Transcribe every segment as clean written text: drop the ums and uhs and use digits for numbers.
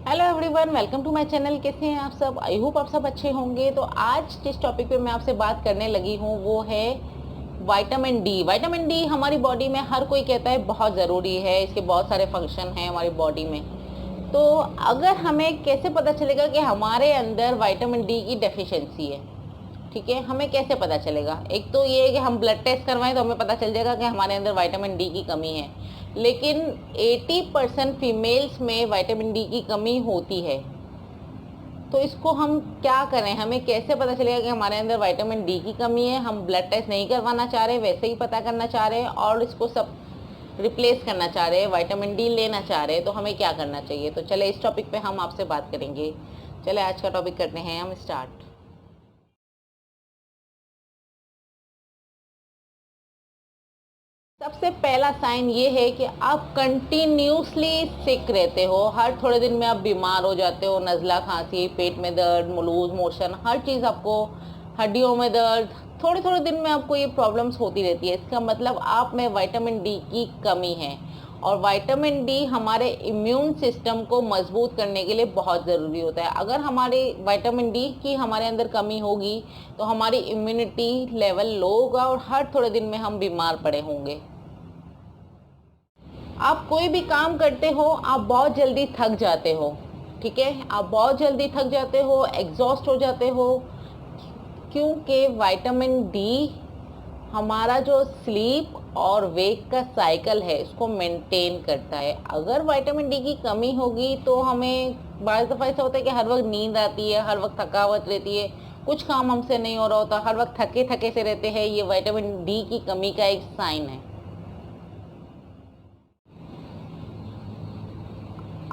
Hello everyone, welcome to my channel. कैसे हैं आप सब? आई होप आप सब अच्छे होंगे। तो आज जिस टॉपिक पे मैं आपसे बात करने लगी हूँ वो है विटामिन डी। विटामिन डी हमारी बॉडी में हर कोई कहता है बहुत ज़रूरी है, इसके बहुत सारे फंक्शन हैं हमारी बॉडी में। तो अगर हमें कैसे पता चलेगा कि हमारे अंदर विटामिन डी की डेफिशिएंसी है? ठीक है, हमें कैसे पता चलेगा? एक तो ये है कि हम ब्लड टेस्ट करवाएं तो हमें पता चल जाएगा कि हमारे अंदर विटामिन डी की कमी है, लेकिन 80% फीमेल्स में विटामिन डी की कमी होती है। तो इसको हम क्या करें? हमें कैसे पता चलेगा कि हमारे अंदर विटामिन डी की कमी है? हम ब्लड टेस्ट नहीं करवाना चाह रहे, वैसे ही पता करना चाह रहे हैं और इसको सब रिप्लेस करना चाह रहे हैं, विटामिन डी लेना चाह रहे हैं, तो हमें क्या करना चाहिए? तो चले इस टॉपिक पे हम आपसे बात करेंगे। चले आज का टॉपिक करते हैं हम स्टार्ट। सबसे पहला साइन ये है कि आप कंटिन्यूसली सिक रहते हो, हर थोड़े दिन में आप बीमार हो जाते हो, नज़ला, खांसी, पेट में दर्द, लूज मोशन, हर चीज़ आपको, हड्डियों में दर्द, थोड़े थोड़े दिन में आपको ये प्रॉब्लम्स होती रहती है। इसका मतलब आप में विटामिन डी की कमी है। और विटामिन डी हमारे इम्यून सिस्टम को मजबूत करने के लिए बहुत ज़रूरी होता है। अगर हमारे विटामिन डी की हमारे अंदर कमी होगी तो हमारी इम्यूनिटी लेवल लो होगा और हर थोड़े दिन में हम बीमार पड़े होंगे। आप कोई भी काम करते हो, आप बहुत जल्दी थक जाते हो। ठीक है, आप बहुत जल्दी थक जाते हो, एग्जॉस्ट हो जाते हो, क्योंकि विटामिन डी हमारा जो स्लीप और वेक का साइकिल है इसको मेंटेन करता है। अगर विटामिन डी की कमी होगी तो हमें बाज़ दफ़ा ऐसा होता है कि हर वक्त नींद आती है, हर वक्त थकावट रहती है, कुछ काम हमसे नहीं हो रहा होता, हर वक्त थके थके से रहते हैं। ये विटामिन डी की कमी का एक साइन है।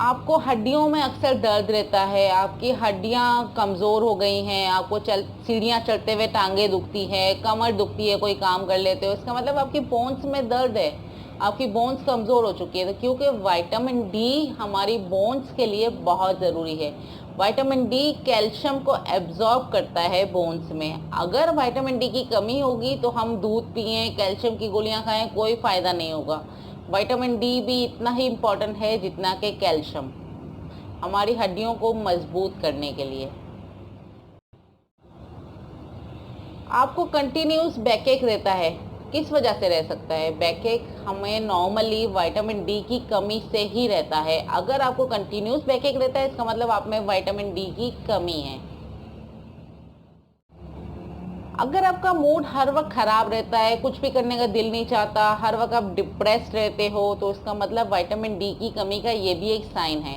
आपको हड्डियों में अक्सर दर्द रहता है, आपकी हड्डियां कमज़ोर हो गई हैं, आपको सीढ़ियाँ चढ़ते हुए टांगे दुखती है, कमर दुखती है, कोई काम कर लेते हो, इसका मतलब आपकी बोन्स में दर्द है, आपकी बोन्स कमज़ोर हो चुकी है। तो क्योंकि विटामिन डी हमारी बोन्स के लिए बहुत ज़रूरी है। विटामिन डी कैल्शियम को एब्जॉर्ब करता है बोन्स में। अगर विटामिन डी की कमी होगी तो हम दूध पिएँ, कैल्शियम की गोलियाँ खाएँ, कोई फ़ायदा नहीं होगा। विटामिन डी भी इतना ही इम्पॉर्टेंट है जितना कि कैल्शियम हमारी हड्डियों को मजबूत करने के लिए। आपको कंटिन्यूस बैकएक रहता है, किस वजह से रह सकता है? बैकएक हमें नॉर्मली विटामिन डी की कमी से ही रहता है। अगर आपको कंटिन्यूस बैकएक रहता है इसका मतलब आप में विटामिन डी की कमी है। अगर आपका मूड हर वक्त ख़राब रहता है, कुछ भी करने का दिल नहीं चाहता, हर वक्त आप डिप्रेस्ड रहते हो, तो इसका मतलब विटामिन डी की कमी का ये भी एक साइन है।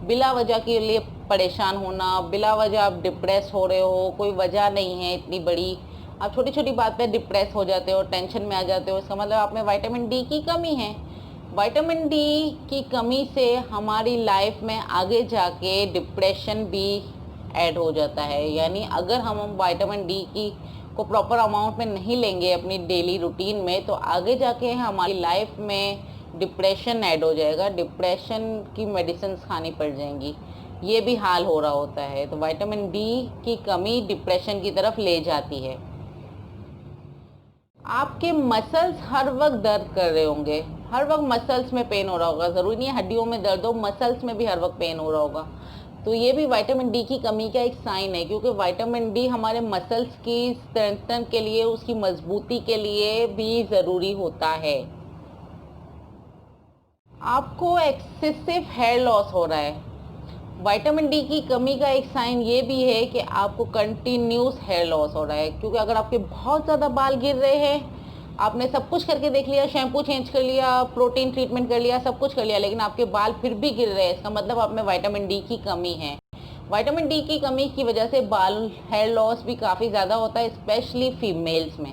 बिला वजह के लिए परेशान होना, बिला वजह आप डिप्रेस हो रहे हो, कोई वजह नहीं है इतनी बड़ी, आप छोटी छोटी बात पे डिप्रेस हो जाते हो, टेंशन में आ जाते हो, इसका मतलब आप में विटामिन डी की कमी है। विटामिन डी की कमी से हमारी लाइफ में आगे जाके डिप्रेशन भी ऐड हो जाता है। यानी अगर हम विटामिन डी की को प्रॉपर अमाउंट में नहीं लेंगे अपनी डेली रूटीन में, तो आगे जाके हमारी लाइफ में डिप्रेशन ऐड हो जाएगा, डिप्रेशन की मेडिसिन खानी पड़ जाएंगी, ये भी हाल हो रहा होता है। तो विटामिन डी की कमी डिप्रेशन की तरफ ले जाती है। आपके मसल्स हर वक्त दर्द कर रहे होंगे, हर वक्त मसल्स में पेन हो रहा होगा, ज़रूरी नहीं है हड्डियों में दर्द हो, मसल्स में भी हर वक्त पेन हो रहा होगा, तो ये भी विटामिन डी की कमी का एक साइन है। क्योंकि विटामिन डी हमारे मसल्स की स्ट्रेंथन के लिए, उसकी मजबूती के लिए भी ज़रूरी होता है। आपको एक्सेसिव हेयर लॉस हो रहा है, विटामिन डी की कमी का एक साइन ये भी है कि आपको कंटिन्यूस हेयर लॉस हो रहा है। क्योंकि अगर आपके बहुत ज़्यादा बाल गिर रहे हैं, आपने सब कुछ करके देख लिया, शैम्पू चेंज कर लिया, प्रोटीन ट्रीटमेंट कर लिया, सब कुछ कर लिया, लेकिन आपके बाल फिर भी गिर रहे हैं, इसका मतलब आप में विटामिन डी की कमी है। विटामिन डी की कमी की वजह से बाल हेयर लॉस भी काफ़ी ज़्यादा होता है, स्पेशली फीमेल्स में।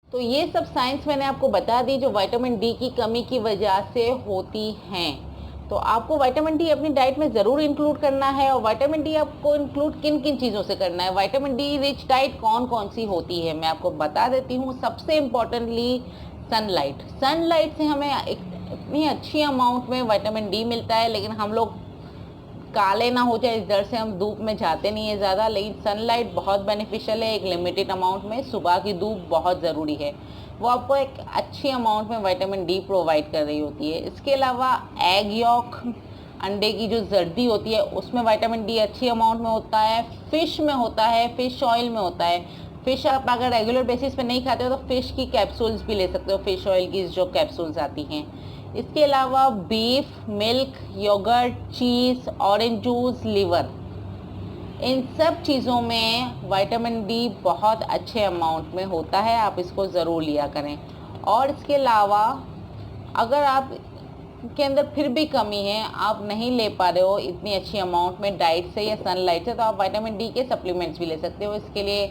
तो ये सब साइंस मैंने आपको बता दी जो विटामिन डी की कमी की वजह से होती हैं। तो आपको विटामिन डी अपनी डाइट में ज़रूर इंक्लूड करना है। और विटामिन डी आपको इंक्लूड किन किन चीज़ों से करना है, विटामिन डी रिच डाइट कौन कौन सी होती है, मैं आपको बता देती हूँ। सबसे इम्पॉर्टेंटली सनलाइट। सनलाइट से हमें इतनी अच्छी अमाउंट में विटामिन डी मिलता है, लेकिन हम लोग काले ना हो जाए इस डर से हम धूप में जाते नहीं है ज़्यादा। लेकिन सनलाइट बहुत बेनिफिशियल है, एक लिमिटेड अमाउंट में। सुबह की धूप बहुत ज़रूरी है, वो आपको एक अच्छी अमाउंट में विटामिन डी प्रोवाइड कर रही होती है। इसके अलावा एग यॉक अंडे की जो जर्दी होती है उसमें विटामिन डी अच्छी अमाउंट में होता है, फिश में होता है, फिश ऑयल में होता है। फिश आप अगर रेगुलर बेसिस पे नहीं खाते हो तो फिश की कैप्सूल्स भी ले सकते हो, फिश ऑयल की जो कैप्सूल्स आती हैं। इसके अलावा बीफ, मिल्क, योगर्ट, चीज़, ऑरेंज जूस, लिवर, इन सब चीज़ों में विटामिन डी बहुत अच्छे अमाउंट में होता है, आप इसको ज़रूर लिया करें। और इसके अलावा अगर आप के अंदर फिर भी कमी है, आप नहीं ले पा रहे हो इतनी अच्छी अमाउंट में डाइट से या सनलाइट से, तो आप विटामिन डी के सप्लीमेंट्स भी ले सकते हो। इसके लिए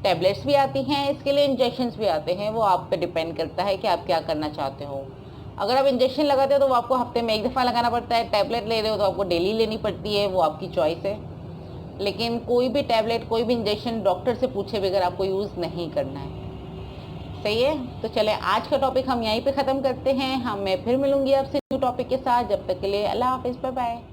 टैबलेट्स भी आती हैं, इसके लिए इंजेक्शन्स भी आते हैं, वो आप पे डिपेंड करता है कि आप क्या करना चाहते हो। अगर आप इंजेक्शन लगाते हो तो वो आपको हफ्ते में 1 दफ़ा लगाना पड़ता है, टैबलेट ले रहे हो तो आपको डेली लेनी पड़ती है, वो आपकी चॉइस है। लेकिन कोई भी टैबलेट, कोई भी इंजेक्शन डॉक्टर से पूछे बगैर आपको यूज़ नहीं करना है। सही है, तो चले आज का टॉपिक हम यहीं पे ख़त्म करते हैं। मैं फिर मिलूंगी आपसे न्यू टॉपिक के साथ। जब तक के लिए अल्लाह हाफिज़, बाय बाय।